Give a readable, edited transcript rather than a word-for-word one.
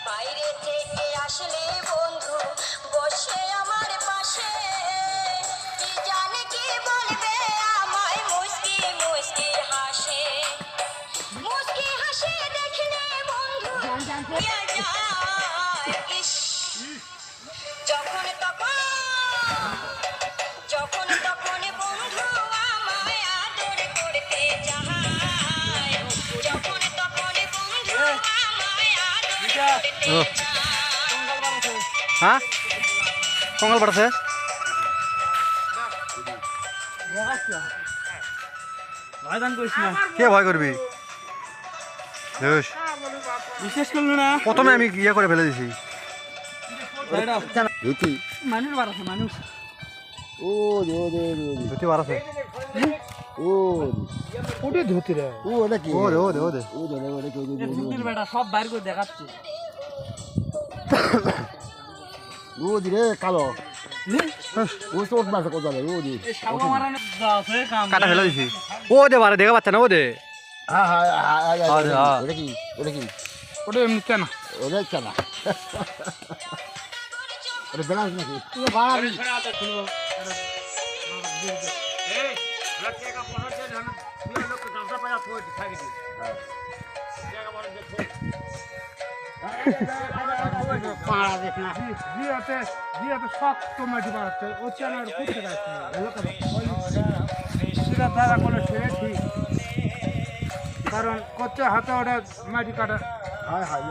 বাইরে থেকে আসলে বন্ধু বসে আমার পাশে কি জানে কি বলবে আমায় মুস্কি মুস্কি হাসে দেখলে বন্ধু ইস যখন তখন বন্ধু আমায় আদর করতে চায় যখন তখন বন্ধু আমায় আদর করতে হ্যাঁ কঙ্কাল বাড়ছে কে ভয় করবি বিশেষ করলো না প্রথমে আমি ইয়ে করে ফেলে দিছি মানুষ বাড়াছে মানুষ ও দে ধুতি বাড়ছে ও ওটা ধুতি রে ও ওটা কি ও দে ও দে ও দে ও দে ওটা কি ধুতির বেটা সব বাইর করে দেখাচ্ছে ও দি রে কালো ও তো ওঠ মারছে কোথায় ও দি সাবা মারানো আছে কাম কাটা ফেলে দিছি ও দে বারে দেখা পাচ্ছে না ও দে হ্যাঁ হ্যাঁ আরে, হ্যাঁ। ওটা কি ওটা এমনি কেন ওটা কেনা ওটা বেলা নাকি শক্ত মাটি বাড়াচ্ছে ও চেনার করতে সেটা দাদা করলে সেটা ঠিক কারণ কচ্চা হাতে ওটা মাটি কাটা হ্যাঁ হ্যাঁ